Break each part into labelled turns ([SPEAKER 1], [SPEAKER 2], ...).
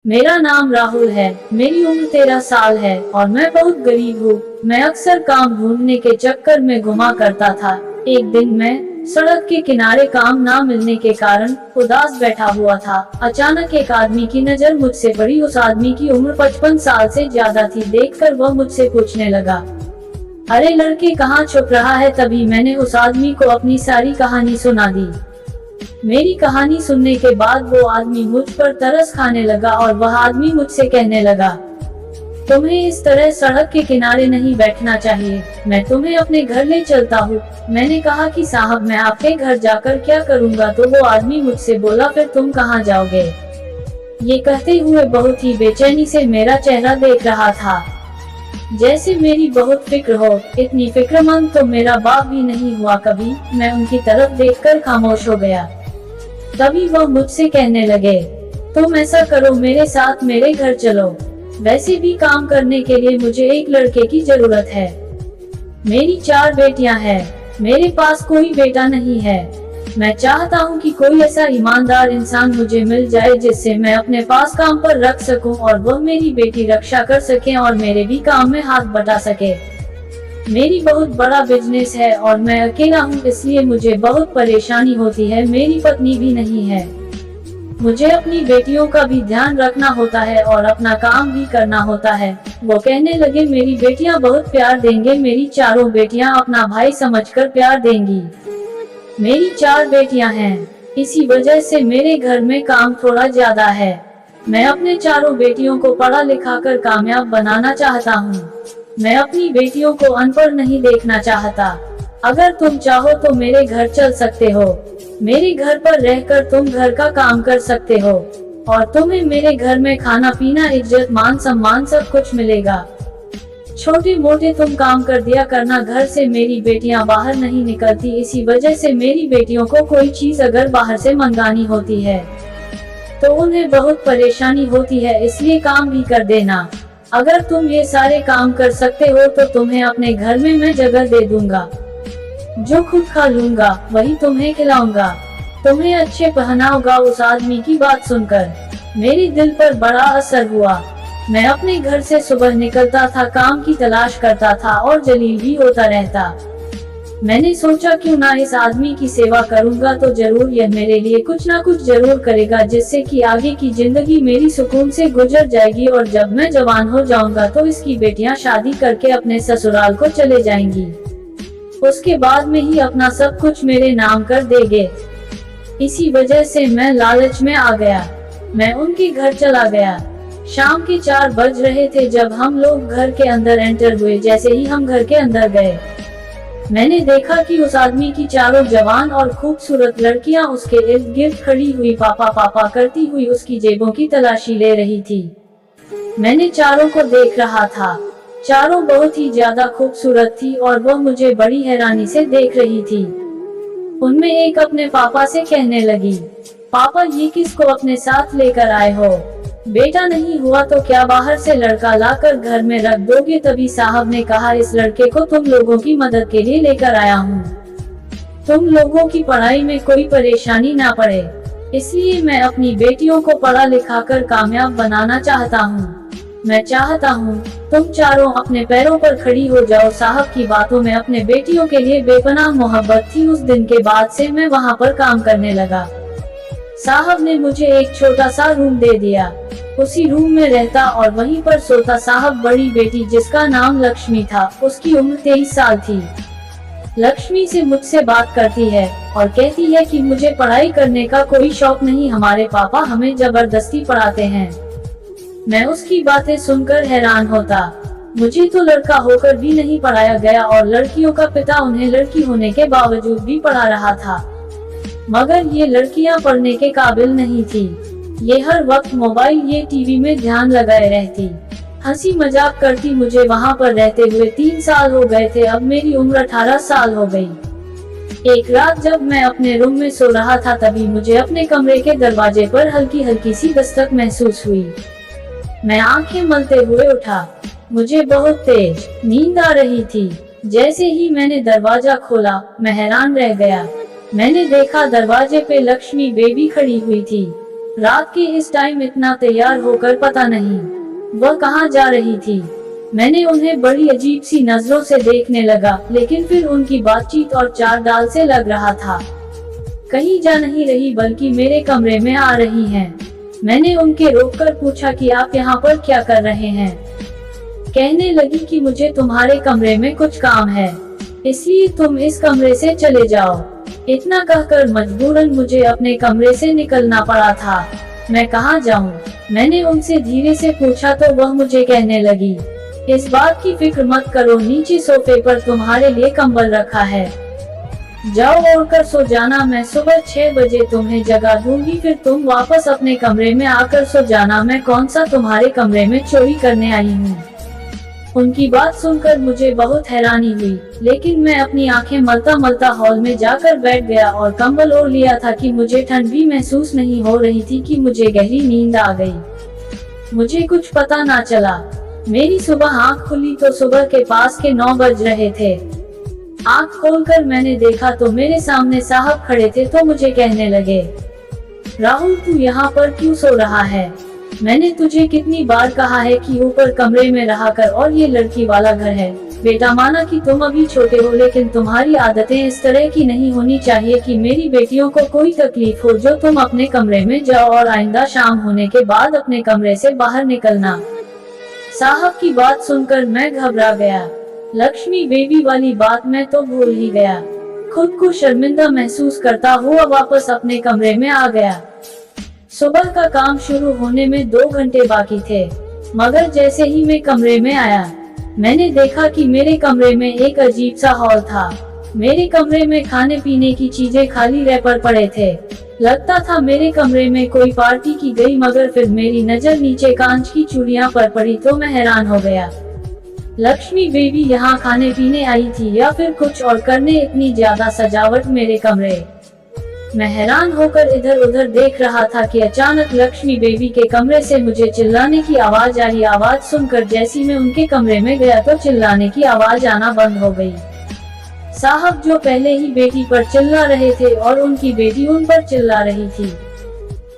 [SPEAKER 1] मेरा नाम राहुल है। मेरी उम्र 13 साल है और मैं बहुत गरीब हूँ। मैं अक्सर काम ढूंढने के चक्कर में घुमा करता था। एक दिन मैं सड़क के किनारे काम ना मिलने के कारण उदास बैठा हुआ था। अचानक एक आदमी की नजर मुझसे पड़ी। उस आदमी की उम्र 55 साल से ज्यादा थी। देखकर वह मुझसे पूछने लगा, अरे लड़के, कहाँ छुप रहा है? तभी मैंने उस आदमी को अपनी सारी कहानी सुना दी। मेरी कहानी सुनने के बाद वो आदमी मुझ पर तरस खाने लगा और वह आदमी मुझसे कहने लगा, तुम्हें इस तरह सड़क के किनारे नहीं बैठना चाहिए, मैं तुम्हें अपने घर ले चलता हूँ। मैंने कहा कि साहब, मैं आपके घर जाकर क्या करूँगा? तो वो आदमी मुझसे बोला, फिर तुम कहाँ जाओगे? ये कहते हुए बहुत ही बेचैनी से मेरा चेहरा देख रहा था, जैसे मेरी बहुत फिक्र हो। इतनी फिक्रमंद तो मेरा बाप भी नहीं हुआ कभी। मैं उनकी तरफ देखकर खामोश हो गया। तभी वह मुझसे कहने लगे, तुम ऐसा करो, मेरे साथ मेरे घर चलो। वैसे भी काम करने के लिए मुझे एक लड़के की जरूरत है। मेरी 4 बेटियां हैं, मेरे पास कोई बेटा नहीं है। मैं चाहता हूं कि कोई ऐसा ईमानदार इंसान मुझे मिल जाए जिससे मैं अपने पास काम पर रख सकूं और वह मेरी बेटी रक्षा कर सके और मेरे भी काम में हाथ बटा सके। मेरी बहुत बड़ा बिजनेस है और मैं अकेला हूँ, इसलिए मुझे बहुत परेशानी होती है। मेरी पत्नी भी नहीं है। मुझे अपनी बेटियों का भी ध्यान रखना होता है और अपना काम भी करना होता है। वो कहने लगे, मेरी बेटियां बहुत प्यार देंगे। मेरी चारों बेटियां अपना भाई समझकर प्यार देंगी। मेरी 4 बेटियां हैं, इसी वजह से मेरे घर में काम थोड़ा ज्यादा है। मैं अपने चारों बेटियों को पढ़ा लिखा कर कामयाब बनाना चाहता हूँ। मैं अपनी बेटियों को अनपढ़ नहीं देखना चाहता। अगर तुम चाहो तो मेरे घर चल सकते हो। मेरे घर पर रहकर तुम घर का काम कर सकते हो और तुम्हें मेरे घर में खाना पीना, इज्जत मान सम्मान सब कुछ मिलेगा। छोटे मोटे तुम काम कर दिया करना। घर से मेरी बेटियां बाहर नहीं निकलती, इसी वजह से मेरी बेटियों को कोई चीज अगर बाहर से मंगानी होती है तो उन्हें बहुत परेशानी होती है, इसलिए काम भी कर देना। अगर तुम ये सारे काम कर सकते हो तो तुम्हें अपने घर में मैं जगह दे दूंगा। जो खुद खा लूंगा वही तुम्हें खिलाऊंगा, तुम्हें अच्छे पहनाऊंगा। उस आदमी की बात सुनकर मेरे दिल पर बड़ा असर हुआ। मैं अपने घर से सुबह निकलता था, काम की तलाश करता था और जलील भी होता रहता। मैंने सोचा क्यों ना इस आदमी की सेवा करूंगा, तो जरूर यह मेरे लिए कुछ ना कुछ जरूर करेगा, जिससे कि आगे की जिंदगी मेरी सुकून से गुजर जाएगी और जब मैं जवान हो जाऊंगा तो इसकी बेटियां शादी करके अपने ससुराल को चले जाएंगी। उसके बाद में ही अपना सब कुछ मेरे नाम कर देंगे। इसी वजह से मैं लालच में आ गया। मैं उनके घर चला गया। शाम के 4 बज रहे थे जब हम लोग घर के अंदर एंटर हुए। जैसे ही हम घर के अंदर गए, मैंने देखा कि उस आदमी की चारों जवान और खूबसूरत लड़कियां उसके इर्द गिर्द खड़ी हुई पापा पापा करती हुई उसकी जेबों की तलाशी ले रही थी। मैंने चारों को देख रहा था। चारों बहुत ही ज्यादा खूबसूरत थी और वह मुझे बड़ी हैरानी से देख रही थी। उनमें एक अपने पापा से कहने लगी, पापा, ये किसको अपने साथ लेकर आए हो? बेटा नहीं हुआ तो क्या बाहर से लड़का लाकर घर में रख दोगे? तभी साहब ने कहा, इस लड़के को तुम लोगों की मदद के लिए लेकर आया हूँ। तुम लोगों की पढ़ाई में कोई परेशानी ना पड़े, इसलिए मैं अपनी बेटियों को पढ़ा लिखा कर कामयाब बनाना चाहता हूँ। मैं चाहता हूँ तुम चारों अपने पैरों पर खड़ी हो जाओ। साहब की बातों में अपने बेटियों के लिए बेपनाह मोहब्बत थी। उस दिन के बाद से मैं वहाँ पर काम करने लगा। साहब ने मुझे एक छोटा सा रूम दे दिया। उसी रूम में रहता और वहीं पर सोता। साहब बड़ी बेटी, जिसका नाम लक्ष्मी था, उसकी उम्र 23 साल थी। लक्ष्मी से मुझसे बात करती है और कहती है कि मुझे पढ़ाई करने का कोई शौक नहीं, हमारे पापा हमें जबरदस्ती पढ़ाते हैं। मैं उसकी बातें सुनकर हैरान होता। मुझे तो लड़का होकर भी नहीं पढ़ाया गया और लड़कियों का पिता उन्हें लड़की होने के बावजूद भी पढ़ा रहा था। मगर ये लड़कियां पढ़ने के काबिल नहीं थी। ये हर वक्त मोबाइल, ये टीवी में ध्यान लगाए रहती, हंसी मजाक करती। मुझे वहाँ पर रहते हुए 3 साल हो गए थे। अब मेरी उम्र 18 साल हो गई। एक रात जब मैं अपने रूम में सो रहा था, तभी मुझे अपने कमरे के दरवाजे पर हल्की हल्की सी दस्तक महसूस हुई। मैं आंखें मलते हुए उठा। मुझे बहुत तेज नींद आ रही थी। जैसे ही मैंने दरवाजा खोला, मैं हैरान रह गया। मैंने देखा दरवाजे पे लक्ष्मी बेबी खड़ी हुई थी। रात के इस टाइम इतना तैयार होकर पता नहीं वह कहाँ जा रही थी। मैंने उन्हें बड़ी अजीब सी नजरों से देखने लगा, लेकिन फिर उनकी बातचीत और चाल डाल से लग रहा था कहीं जा नहीं रही बल्कि मेरे कमरे में आ रही हैं। मैंने उनके रोककर पूछा कि आप यहाँ पर क्या कर रहे हैं। कहने लगी कि मुझे तुम्हारे कमरे में कुछ काम है, इसलिए तुम इस कमरे से चले जाओ। इतना कहकर मजबूरन मुझे अपने कमरे से निकलना पड़ा था। मैं कहाँ जाऊँ? मैंने उनसे धीरे से पूछा तो वह मुझे कहने लगी, इस बात की फिक्र मत करो, नीचे सोफे पर तुम्हारे लिए कंबल रखा है, जाओ ओढ़कर सो जाना। मैं सुबह 6 बजे तुम्हें जगा दूंगी, फिर तुम वापस अपने कमरे में आकर सो जाना। मैं कौन सा तुम्हारे कमरे में चोरी करने आई हूँ। उनकी बात सुनकर मुझे बहुत हैरानी हुई, लेकिन मैं अपनी आंखें मलता मलता हॉल में जाकर बैठ गया और कंबल ओढ़ लिया था कि मुझे ठंड भी महसूस नहीं हो रही थी कि मुझे गहरी नींद आ गई। मुझे कुछ पता ना चला। मेरी सुबह आंख खुली तो सुबह के पास के 9 बज रहे थे। आंख खोलकर मैंने देखा तो मेरे सामने साहब खड़े थे तो मुझे कहने लगे, राहुल तू यहाँ पर क्यों सो रहा है? मैंने तुझे कितनी बार कहा है कि ऊपर कमरे में रहा कर, और ये लड़की वाला घर है। बेटा माना कि तुम अभी छोटे हो, लेकिन तुम्हारी आदतें इस तरह की नहीं होनी चाहिए कि मेरी बेटियों को कोई तकलीफ हो। जो तुम अपने कमरे में जाओ और आइंदा शाम होने के बाद अपने कमरे से बाहर निकलना। साहब की बात सुनकर मैं घबरा गया। लक्ष्मी बेबी वाली बात मैं तो भूल ही गया। खुद को शर्मिंदा महसूस करता हुआ वापस अपने कमरे में आ गया। सुबह का काम शुरू होने में 2 घंटे बाकी थे, मगर जैसे ही मैं कमरे में आया, मैंने देखा कि मेरे कमरे में एक अजीब सा हॉल था। मेरे कमरे में खाने पीने की चीजें खाली रैपर पड़े थे। लगता था मेरे कमरे में कोई पार्टी की गई, मगर फिर मेरी नजर नीचे कांच की चूड़ियां पर पड़ी तो मैं हैरान हो गया। लक्ष्मी बेबी यहाँ खाने पीने आई थी या फिर कुछ और करने इतनी ज्यादा सजावट मेरे कमरे। मैं हैरान होकर इधर उधर देख रहा था कि अचानक लक्ष्मी बेबी के कमरे से मुझे चिल्लाने की आवाज आई। आवाज सुनकर जैसी मैं उनके कमरे में गया तो चिल्लाने की आवाज आना बंद हो गई। साहब जो पहले ही बेटी पर चिल्ला रहे थे और उनकी बेटी उन पर चिल्ला रही थी,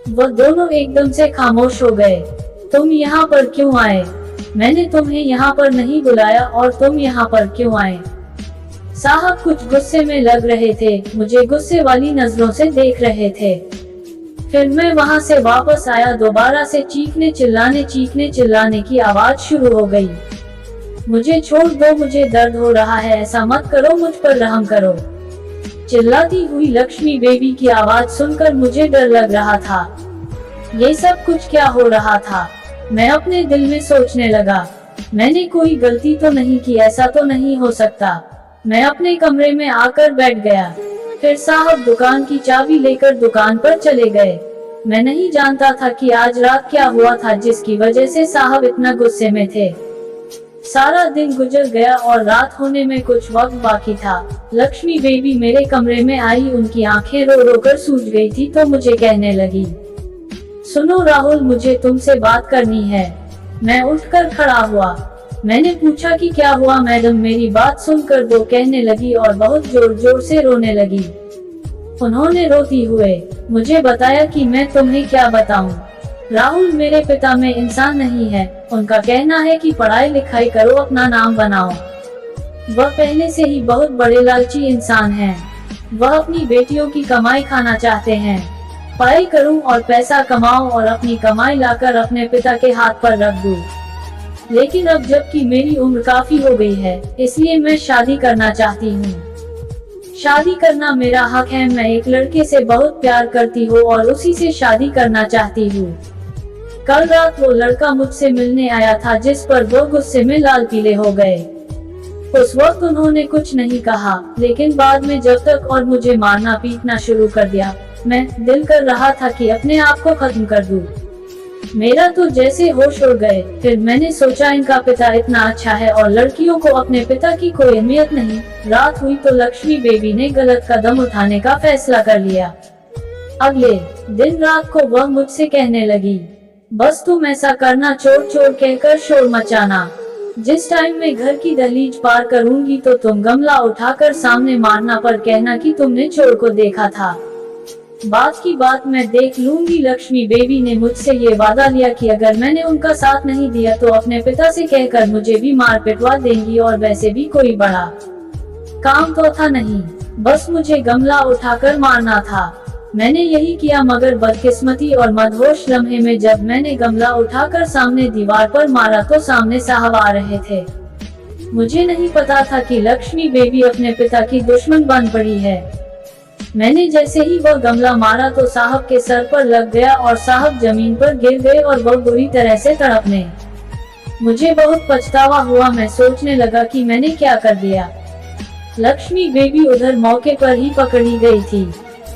[SPEAKER 1] वो दोनों एकदम से खामोश हो गए। तुम यहाँ पर क्यों आए? मैंने तुम्हें यहाँ पर नहीं बुलाया, और तुम यहाँ पर क्यों आए? साहब कुछ गुस्से में लग रहे थे, मुझे गुस्से वाली नजरों से देख रहे थे। फिर मैं वहाँ से वापस आया। दोबारा से चीखने चिल्लाने की आवाज शुरू हो गई। मुझे छोड़ दो, मुझे दर्द हो रहा है, ऐसा मत करो, मुझ पर रहम करो। चिल्लाती हुई लक्ष्मी बेबी की आवाज सुनकर मुझे डर लग रहा था। ये सब कुछ क्या हो रहा था? मैं अपने दिल में सोचने लगा, मैंने कोई गलती तो नहीं की, ऐसा तो नहीं हो सकता। मैं अपने कमरे में आकर बैठ गया। फिर साहब दुकान की चाबी लेकर दुकान पर चले गए। मैं नहीं जानता था कि आज रात क्या हुआ था जिसकी वजह से साहब इतना गुस्से में थे। सारा दिन गुजर गया और रात होने में कुछ वक्त बाकी था। लक्ष्मी बेबी मेरे कमरे में आई, उनकी आंखें रो रो कर सूज गई थी तो मुझे कहने लगी, सुनो राहुल, मुझे तुमसे बात करनी है। मैं उठकर खड़ा हुआ। मैंने पूछा कि क्या हुआ मैडम? मेरी बात सुनकर वो कहने लगी और बहुत जोर जोर से रोने लगी। उन्होंने रोती हुए मुझे बताया कि मैं तुम्हें क्या बताऊं। राहुल, मेरे पिता में इंसान नहीं है। उनका कहना है कि पढ़ाई लिखाई करो, अपना नाम बनाओ। वह पहले से ही बहुत बड़े लालची इंसान हैं। वह अपनी बेटियों की कमाई खाना चाहते हैं। पढ़ाई करूं और पैसा कमाऊं और अपनी कमाई लाकर अपने पिता के हाथ पर रख दूं। लेकिन अब जबकि मेरी उम्र काफी हो गई है, इसलिए मैं शादी करना चाहती हूँ। शादी करना मेरा हक है। मैं एक लड़के से बहुत प्यार करती हूँ और उसी से शादी करना चाहती हूँ। कल रात वो लड़का मुझसे मिलने आया था, जिस पर वो गुस्से में लाल पीले हो गए। उस वक्त उन्होंने कुछ नहीं कहा, लेकिन बाद में जब तक और मुझे मारना पीटना शुरू कर दिया। मैं दिल कर रहा था कि अपने आप को खत्म कर दूं। मेरा तो जैसे होश उड़ गए। फिर मैंने सोचा इनका पिता इतना अच्छा है और लड़कियों को अपने पिता की कोई अहमियत नहीं। रात हुई तो लक्ष्मी बेबी ने गलत कदम उठाने का फैसला कर लिया। अगले दिन रात को वह मुझसे कहने लगी, बस तुम ऐसा करना, चोर चोर कहकर शोर मचाना। जिस टाइम मैं घर की दहलीज पार करूंगी तो तुम गमला उठाकर सामने मारना, पर कहना कि तुमने चोर को देखा था। बात की बात मैं देख लूंगी। लक्ष्मी बेबी ने मुझसे ये वादा लिया कि अगर मैंने उनका साथ नहीं दिया तो अपने पिता से कहकर मुझे भी मार पिटवा देंगी, और वैसे भी कोई बड़ा काम तो था नहीं, बस मुझे गमला उठाकर मारना था। मैंने यही किया, मगर बदकिस्मती और मदहोश लम्हे में जब मैंने गमला उठाकर सामने दीवार पर मारा तो सामने साहब आ रहे थे। मुझे नहीं पता था कि लक्ष्मी बेबी अपने पिता की दुश्मन बन पड़ी है। मैंने जैसे ही वह गमला मारा तो साहब के सर पर लग गया और साहब जमीन पर गिर गए और वह बुरी तरह से तड़पने। मुझे बहुत पछतावा हुआ। मैं सोचने लगा कि मैंने क्या कर दिया। लक्ष्मी बेबी उधर मौके पर ही पकड़ी गई थी।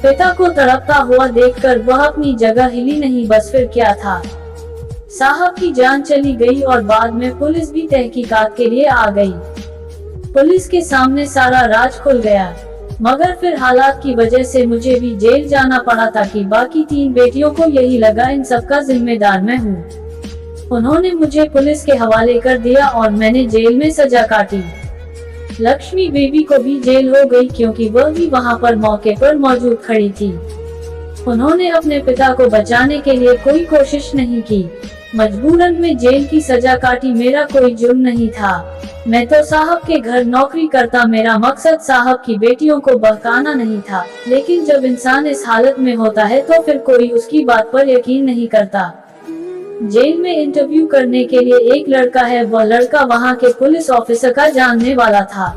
[SPEAKER 1] पिता को तड़पता हुआ देखकर वह अपनी जगह हिली नहीं, बस फिर क्या था। साहब की जान चली गई और बाद में पुलिस भी तहकीकात के लिए आ गई। पुलिस के सामने सारा राज खुल गया, मगर फिर हालात की वजह से मुझे भी जेल जाना पड़ा ताकि बाकी 3 बेटियों को यही लगा इन सब का जिम्मेदार मैं हूँ। उन्होंने मुझे पुलिस के हवाले कर दिया और मैंने जेल में सजा काटी। लक्ष्मी बेबी को भी जेल हो गई क्योंकि वह भी वहाँ पर मौके पर मौजूद खड़ी थी। उन्होंने अपने पिता को बचाने के लिए कोई कोशिश नहीं की, मजबूरन में जेल की सजा काटी। मेरा कोई जुर्म नहीं था, मैं तो साहब के घर नौकरी करता। मेरा मकसद साहब की बेटियों को बहकाना नहीं था, लेकिन जब इंसान इस हालत में होता है तो फिर कोई उसकी बात पर यकीन नहीं करता। जेल में इंटरव्यू करने के लिए एक लड़का है, वह लड़का वहाँ के पुलिस ऑफिसर का जानने वाला था।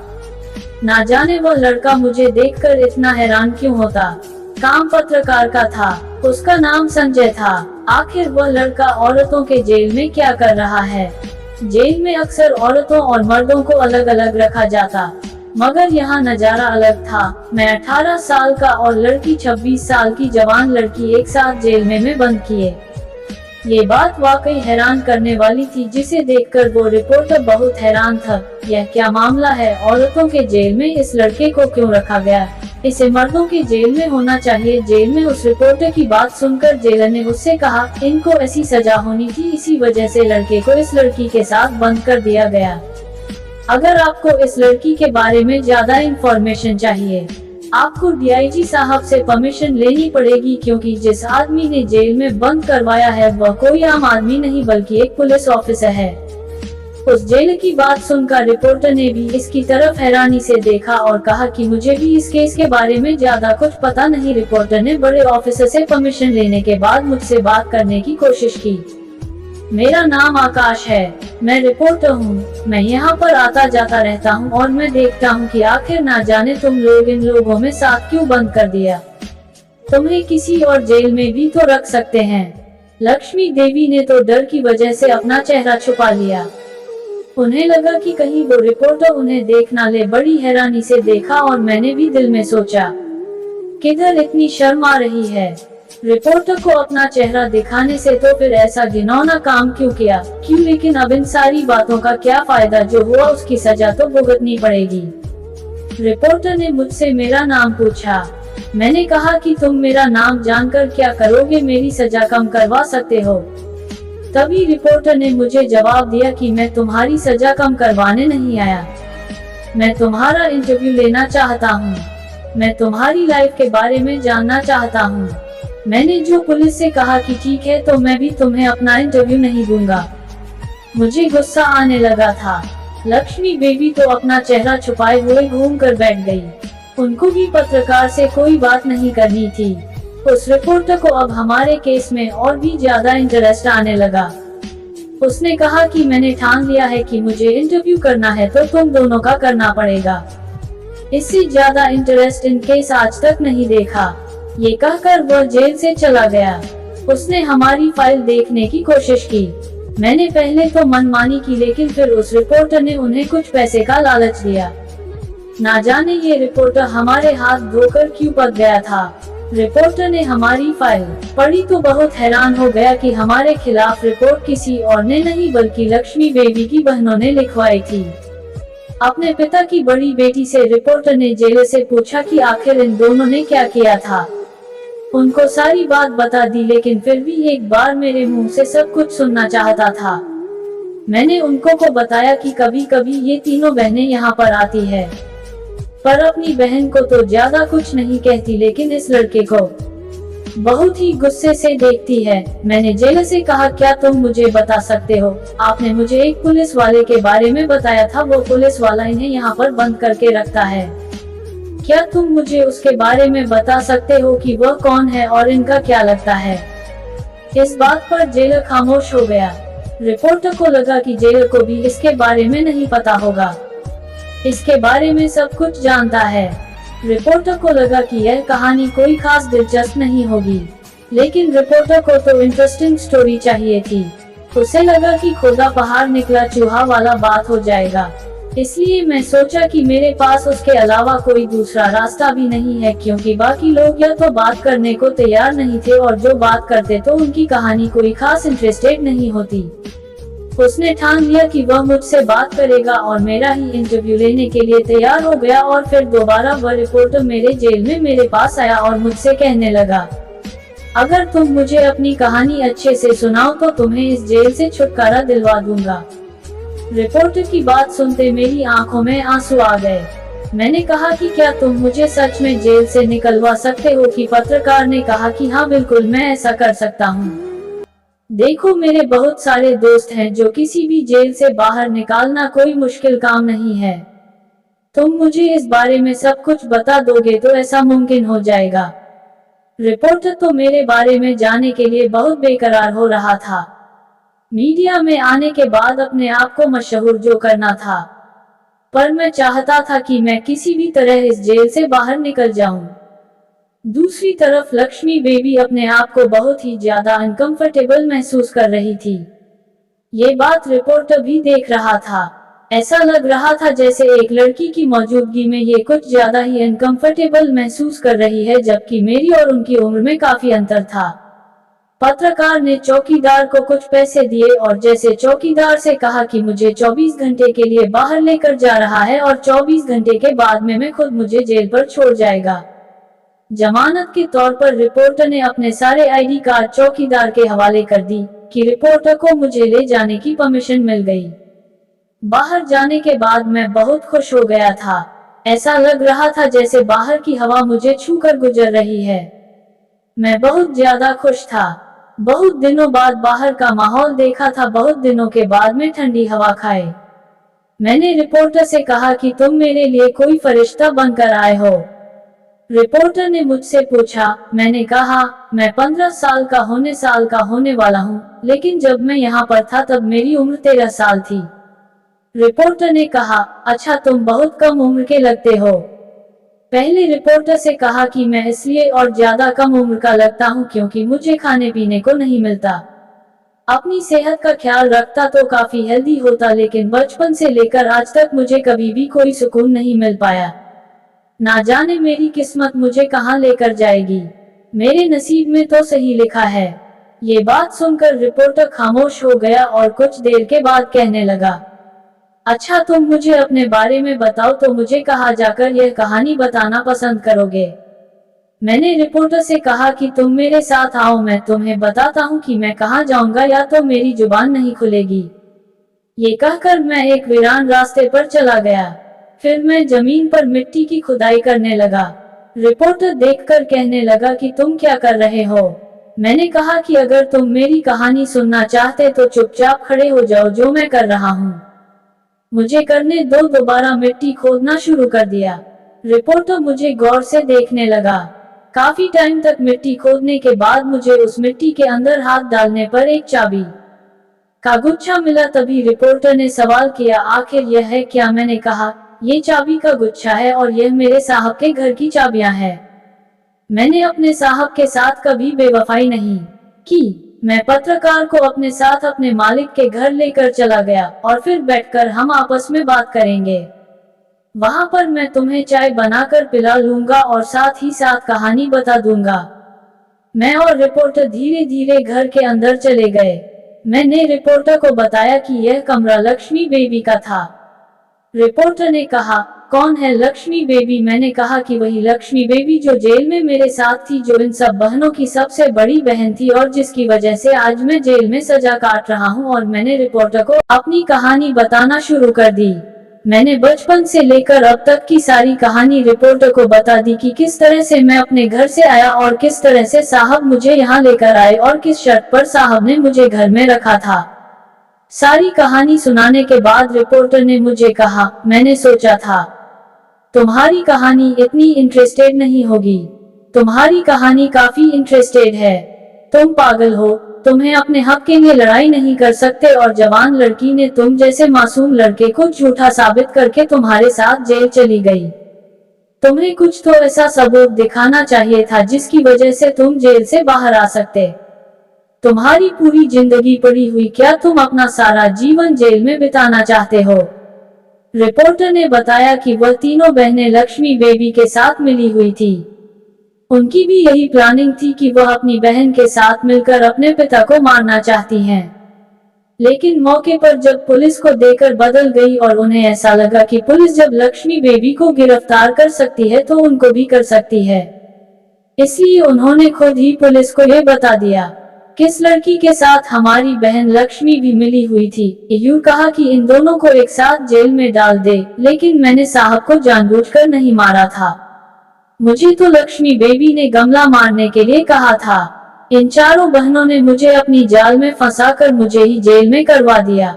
[SPEAKER 1] ना जाने वह लड़का मुझे देखकर इतना हैरान क्यों होता। काम पत्रकार का था, उसका नाम संजय था। आखिर वह लड़का औरतों के जेल में क्या कर रहा है। जेल में अक्सर औरतों और मर्दों को अलग अलग रखा जाता, मगर यहाँ नजारा अलग था। मैं 18 साल का और लड़की 26 साल की जवान लड़की एक साथ जेल में बंद किए। ये बात वाकई हैरान करने वाली थी, जिसे देखकर वो रिपोर्टर बहुत हैरान था। यह क्या मामला है, औरतों के जेल में इस लड़के को क्यों रखा गया, इसे मर्दों के जेल में होना चाहिए। जेल में उस रिपोर्टर की बात सुनकर जेलर ने उससे कहा, इनको ऐसी सजा होनी थी, इसी वजह से लड़के को इस लड़की के साथ बंद कर दिया गया। अगर आपको इस लड़की के बारे में ज्यादा इंफॉर्मेशन चाहिए, आपको डीआईजी साहब से परमिशन लेनी पड़ेगी, क्योंकि जिस आदमी ने जेल में बंद करवाया है वह कोई आम आदमी नहीं बल्कि एक पुलिस ऑफिसर है। उस जेल की बात सुनकर रिपोर्टर ने भी इसकी तरफ हैरानी से देखा और कहा कि मुझे भी इस केस के बारे में ज्यादा कुछ पता नहीं। रिपोर्टर ने बड़े ऑफिसर से परमिशन लेने के बाद मुझसे बात करने की कोशिश की। मेरा नाम आकाश है, मैं रिपोर्टर हूँ। मैं यहाँ पर आता जाता रहता हूँ और मैं देखता हूँ कि आखिर ना जाने तुम लोग इन लोगों में साथ क्यों बंद कर दिया। तुम्हें किसी और जेल में भी तो रख सकते हैं। लक्ष्मी देवी ने तो डर की वजह से अपना चेहरा छुपा लिया। उन्हें लगा कि कहीं वो रिपोर्टर उन्हें देख ना ले। बड़ी हैरानी से देखा और मैंने भी दिल में सोचा, किधर इतनी शर्म आ रही है। रिपोर्टर को अपना चेहरा दिखाने से तो फिर ऐसा घिनौना काम क्यों किया, क्यों। लेकिन अब इन सारी बातों का क्या फायदा, जो हुआ उसकी सजा तो भुगतनी पड़ेगी। रिपोर्टर ने मुझसे मेरा नाम पूछा। मैंने कहा कि तुम मेरा नाम जानकर क्या करोगे, मेरी सजा कम करवा सकते हो। तभी रिपोर्टर ने मुझे जवाब दिया कि मैं तुम्हारी सजा कम करवाने नहीं आया, मैं तुम्हारा इंटरव्यू लेना चाहता हूँ। मैं तुम्हारी लाइफ के बारे में जानना चाहता हूँ। मैंने जो पुलिस से कहा कि ठीक है, तो मैं भी तुम्हें अपना इंटरव्यू नहीं दूंगा। मुझे गुस्सा आने लगा था। लक्ष्मी बेबी तो अपना चेहरा छुपाए हुए घूमकर बैठ गई। उनको भी पत्रकार से कोई बात नहीं करनी थी। उस रिपोर्टर को अब हमारे केस में और भी ज्यादा इंटरेस्ट आने लगा। उसने कहा कि मैंने ठान लिया है कि मुझे इंटरव्यू करना है तो तुम दोनों का करना पड़ेगा। इससे ज्यादा इंटरेस्ट इन केस आज तक नहीं देखा। ये कहकर वह जेल से चला गया। उसने हमारी फाइल देखने की कोशिश की। मैंने पहले तो मनमानी की, लेकिन फिर उस रिपोर्टर ने उन्हें कुछ पैसे का लालच दिया। ना जाने ये रिपोर्टर हमारे हाथ धोकर क्यों पक गया था। रिपोर्टर ने हमारी फाइल पढ़ी तो बहुत हैरान हो गया कि हमारे खिलाफ रिपोर्ट किसी और ने नहीं बल्कि लक्ष्मी बेबी की बहनों ने लिखवाई थी। अपने पिता की बड़ी बेटी से रिपोर्टर ने जेलर से पूछा कि आखिर इन दोनों ने क्या किया था। उनको सारी बात बता दी, लेकिन फिर भी एक बार मेरे मुंह से सब कुछ सुनना चाहता था। मैंने उनको को बताया कि कभी कभी ये तीनों बहनें यहाँ पर आती है, पर अपनी बहन को तो ज्यादा कुछ नहीं कहती, लेकिन इस लड़के को बहुत ही गुस्से से देखती है। मैंने जेलर से कहा, क्या तुम मुझे बता सकते हो, आपने मुझे एक पुलिस वाले के बारे में बताया था, वो पुलिस वाला इन्हें यहाँ पर बंद करके रखता है। क्या तुम मुझे उसके बारे में बता सकते हो कि वह कौन है और इनका क्या लगता है। इस बात पर जेलर खामोश हो गया। रिपोर्टर को लगा कि जेलर को भी इसके बारे में नहीं पता होगा, इसके बारे में सब कुछ जानता है। रिपोर्टर को लगा कि यह कहानी कोई खास दिलचस्प नहीं होगी, लेकिन रिपोर्टर को तो इंटरेस्टिंग स्टोरी चाहिए थी। उसे लगा कि खोदा पहाड़ निकला चूहा वाला बात हो जाएगा, इसलिए मैं सोचा कि मेरे पास उसके अलावा कोई दूसरा रास्ता भी नहीं है, क्योंकि बाकी लोग या तो बात करने को तैयार नहीं थे और जो बात करते तो उनकी कहानी कोई खास इंटरेस्टेड नहीं होती। उसने ठान लिया कि वह मुझसे बात करेगा और मेरा ही इंटरव्यू लेने के लिए तैयार हो गया। और फिर दोबारा वह रिपोर्टर मेरे जेल में मेरे पास आया और मुझसे कहने लगा, अगर तुम मुझे अपनी कहानी अच्छे से सुनाओ तो तुम्हें इस जेल से छुटकारा दिलवा दूंगा। रिपोर्टर की बात सुनते मेरी आंखों में आंसू आ गए। मैंने कहा कि क्या तुम मुझे सच में जेल से निकलवा सकते हो कि पत्रकार ने कहा कि हाँ बिल्कुल मैं ऐसा कर सकता हूँ। देखो मेरे बहुत सारे दोस्त हैं जो किसी भी जेल से बाहर निकालना कोई मुश्किल काम नहीं है। तुम मुझे इस बारे में सब कुछ बता दोगे तो ऐसा मुमकिन हो जाएगा। रिपोर्टर तो मेरे बारे में जानने के लिए बहुत बेकरार हो रहा था। मीडिया में आने के बाद अपने आप को मशहूर जो करना था, पर मैं चाहता था कि मैं किसी भी तरह इस जेल से बाहर निकल जाऊं। दूसरी तरफ लक्ष्मी बेबी अपने आप को बहुत ही ज्यादा अनकंफर्टेबल महसूस कर रही थी। ये बात रिपोर्टर भी देख रहा था। ऐसा लग रहा था जैसे एक लड़की की मौजूदगी में ये कुछ ज्यादा ही अनकंफर्टेबल महसूस कर रही है, जबकि मेरी और उनकी उम्र में काफी अंतर था। पत्रकार ने चौकीदार को कुछ पैसे दिए और जैसे चौकीदार से कहा कि मुझे 24 घंटे के लिए बाहर लेकर जा रहा है और 24 घंटे के बाद में मैं खुद मुझे जेल पर छोड़ जाएगा। जमानत के तौर पर रिपोर्टर ने अपने सारे आईडी कार्ड चौकीदार के हवाले कर दी कि रिपोर्टर को मुझे ले जाने की परमिशन मिल गई। बाहर जाने के बाद मैं बहुत खुश हो गया था। ऐसा लग रहा था जैसे बाहर की हवा मुझे छूकर गुजर रही है। मैं बहुत ज्यादा खुश था। बहुत दिनों बाद बाहर का माहौल देखा था, बहुत दिनों के बाद में ठंडी हवा खाए। मैंने रिपोर्टर से कहा कि तुम मेरे लिए कोई फरिश्ता बनकर आए हो। रिपोर्टर ने मुझसे पूछा। मैंने कहा, मैं 15 साल का होने वाला हूँ, लेकिन जब मैं यहाँ पर था तब मेरी उम्र 13 साल थी। रिपोर्टर ने कहा, अच्छा तुम बहुत कम उम्र के लगते हो। पहले रिपोर्टर से कहा कि मैं इसलिए और ज्यादा कम उम्र का लगता हूँ क्योंकि मुझे खाने पीने को नहीं मिलता। अपनी सेहत का ख्याल रखता तो काफी हेल्दी होता, लेकिन बचपन से लेकर आज तक मुझे कभी भी कोई सुकून नहीं मिल पाया। ना जाने मेरी किस्मत मुझे कहाँ लेकर जाएगी। मेरे नसीब में तो सही लिखा है। ये बात सुनकर रिपोर्टर खामोश हो गया और कुछ देर के बाद कहने लगा, अच्छा तुम मुझे अपने बारे में बताओ तो मुझे कहाँ जाकर यह कहानी बताना पसंद करोगे। मैंने रिपोर्टर से कहा कि तुम मेरे साथ आओ, मैं तुम्हें बताता हूँ कि मैं कहाँ जाऊंगा या तो मेरी जुबान नहीं खुलेगी। ये कहकर मैं एक वीरान रास्ते पर चला गया। फिर मैं जमीन पर मिट्टी की खुदाई करने लगा। रिपोर्टर देखकर कहने लगा कि तुम क्या कर रहे हो। मैंने कहा कि अगर तुम मेरी कहानी सुनना चाहते तो चुपचाप खड़े हो जाओ, जो मैं कर रहा हूँ। मुझे करने दो। दोबारा मिट्टी खोदना शुरू कर दिया। रिपोर्टर मुझे गौर से देखने लगा। काफी टाइम तक मिट्टी खोदने के बाद मुझे उस मिट्टी के अंदर हाथ डालने पर एक चाबी का गुच्छा मिला। तभी रिपोर्टर ने सवाल किया, आखिर यह है क्या? मैंने कहा, ये चाबी का गुच्छा है और यह मेरे साहब के घर की चाबियां हैं। मैंने अपने साहब के साथ कभी बेवफाई नहीं की। मैं पत्रकार को अपने साथ अपने मालिक के घर लेकर चला गया और फिर बैठकर हम आपस में बात करेंगे। वहां पर मैं तुम्हें चाय बनाकर पिला लूंगा और साथ ही साथ कहानी बता दूंगा। मैं और रिपोर्टर धीरे धीरे घर के अंदर चले गए। मैंने रिपोर्टर को बताया कि यह कमरा लक्ष्मी बेबी का था। रिपोर्टर ने कहा, कौन है लक्ष्मी बेबी? मैंने कहा कि वही लक्ष्मी बेबी जो जेल में मेरे साथ थी, जो इन सब बहनों की सबसे बड़ी बहन थी और जिसकी वजह से आज मैं जेल में सजा काट रहा हूँ। और मैंने रिपोर्टर को अपनी कहानी बताना शुरू कर दी। मैंने बचपन से लेकर अब तक की सारी कहानी रिपोर्टर को बता दी कि किस तरह से मैं अपने घर से आया और किस तरह से साहब मुझे यहाँ लेकर आए और किस शर्त पर साहब ने मुझे घर में रखा था। सारी कहानी सुनाने के बाद रिपोर्टर ने मुझे कहा, मैंने सोचा था तुम्हारी कहानी इतनी इंटरेस्टेड नहीं होगी। तुम्हारी कहानी काफी इंटरेस्टेड है। तुम पागल हो, तुम्हें अपने हक के लिए लड़ाई नहीं कर सकते और जवान लड़की ने तुम जैसे मासूम लड़के को झूठा साबित करके तुम्हारे साथ जेल चली गई। तुम्हें कुछ तो ऐसा सबूत दिखाना चाहिए था जिसकी वजह से तुम जेल से बाहर आ सकते। तुम्हारी पूरी जिंदगी पड़ी हुई, क्या तुम अपना सारा जीवन जेल में बिताना चाहते हो? रिपोर्टर ने बताया कि वह तीनों बहनें लक्ष्मी बेबी के साथ मिली हुई थी। उनकी भी यही प्लानिंग थी कि वह अपनी बहन के साथ मिलकर अपने पिता को मारना चाहती हैं। लेकिन मौके पर जब पुलिस को देकर बदल गई और उन्हें ऐसा लगा कि पुलिस जब लक्ष्मी बेबी को गिरफ्तार कर सकती है तो उनको भी कर सकती है, इसलिए उन्होंने खुद ही पुलिस को यह बता दिया। किस लड़की के साथ हमारी बहन लक्ष्मी भी मिली हुई थी, यूं कहा कि इन दोनों को एक साथ जेल में डाल दे, लेकिन मैंने साहब को जानबूझकर नहीं मारा था। मुझे तो लक्ष्मी बेबी ने गमला मारने के लिए कहा था। इन चारों बहनों ने मुझे अपनी जाल में फंसाकर मुझे ही जेल में करवा दिया।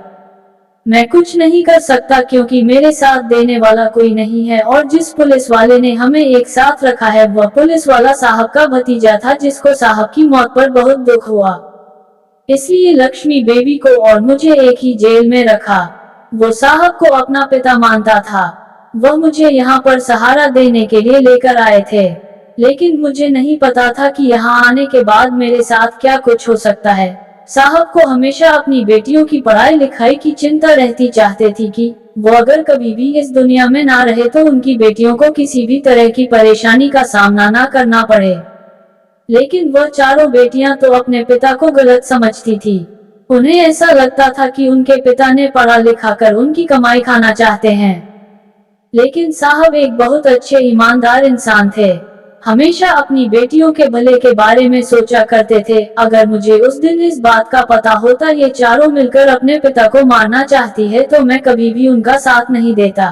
[SPEAKER 1] मैं कुछ नहीं कर सकता क्योंकि मेरे साथ देने वाला कोई नहीं है और जिस पुलिस वाले ने हमें एक साथ रखा है वह पुलिस वाला साहब का भतीजा था जिसको साहब की मौत पर बहुत दुख हुआ। इसलिए लक्ष्मी बेबी को और मुझे एक ही जेल में रखा। वो साहब को अपना पिता मानता था। वह मुझे यहाँ पर सहारा देने के लिए लेकर आए थे, लेकिन मुझे नहीं पता था कि यहाँ आने के बाद मेरे साथ क्या कुछ हो सकता है। साहब को हमेशा अपनी बेटियों की पढ़ाई लिखाई की चिंता रहती, चाहते थी कि वो अगर कभी भी इस दुनिया में ना रहे तो उनकी बेटियों को किसी भी तरह की परेशानी का सामना ना करना पड़े। लेकिन वह चारों बेटियां तो अपने पिता को गलत समझती थी। उन्हें ऐसा लगता था कि उनके पिता ने पढ़ा लिखा कर उनकी कमाई खाना चाहते हैं। लेकिन साहब एक बहुत अच्छे ईमानदार इंसान थे, हमेशा अपनी बेटियों के भले के बारे में सोचा करते थे। अगर मुझे उस दिन इस बात का पता होता ये चारों मिलकर अपने पिता को मारना चाहती है तो मैं कभी भी उनका साथ नहीं देता।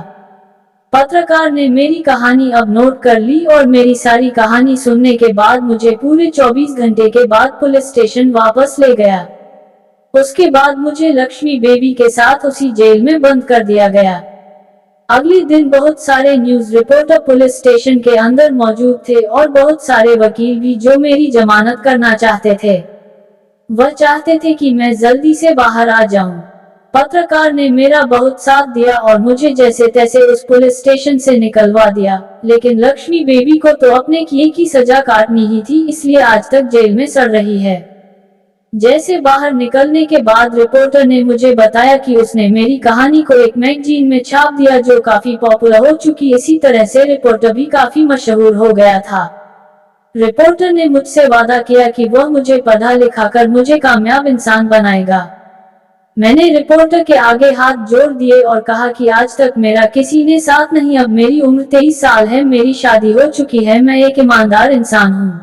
[SPEAKER 1] पत्रकार ने मेरी कहानी अब नोट कर ली और मेरी सारी कहानी सुनने के बाद मुझे पूरे 24 घंटे के बाद पुलिस स्टेशन वापस ले गया। उसके बाद मुझे लक्ष्मी बेबी के साथ उसी जेल में बंद कर दिया गया। अगले दिन बहुत सारे न्यूज रिपोर्टर पुलिस स्टेशन के अंदर मौजूद थे और बहुत सारे वकील भी जो मेरी जमानत करना चाहते थे। वह चाहते थे कि मैं जल्दी से बाहर आ जाऊं। पत्रकार ने मेरा बहुत साथ दिया और मुझे जैसे तैसे उस पुलिस स्टेशन से निकलवा दिया। लेकिन लक्ष्मी बेबी को तो अपने किए की सजा काटनी ही थी, इसलिए आज तक जेल में सड़ रही है। जैसे बाहर निकलने के बाद रिपोर्टर ने मुझे बताया कि उसने मेरी कहानी को एक मैगजीन में छाप दिया जो काफी पॉपुलर हो चुकी। इसी तरह से रिपोर्टर भी काफी मशहूर हो गया था। रिपोर्टर ने मुझसे वादा किया कि वह मुझे पढ़ा लिखा कर मुझे कामयाब इंसान बनाएगा। मैंने रिपोर्टर के आगे हाथ जोड़ दिए और कहा कि आज तक मेरा किसी ने साथ नहीं। अब मेरी उम्र 23 साल है, मेरी शादी हो चुकी है, मैं एक ईमानदार इंसान हूँ,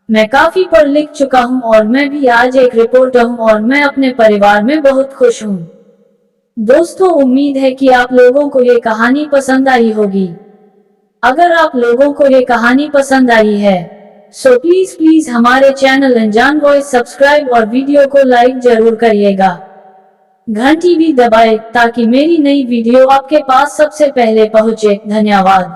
[SPEAKER 1] मैं काफी पढ़ लिख चुका हूँ और मैं भी आज एक रिपोर्टर हूँ और मैं अपने परिवार में बहुत खुश हूँ। दोस्तों, उम्मीद है कि आप लोगों को ये कहानी पसंद आई होगी। अगर आप लोगों को ये कहानी पसंद आई है सो प्लीज हमारे चैनल अनजान वॉइस सब्सक्राइब और वीडियो को लाइक जरूर करिएगा। घंटी भी दबाएं ताकि मेरी नई वीडियो आपके पास सबसे पहले पहुंचे। धन्यवाद।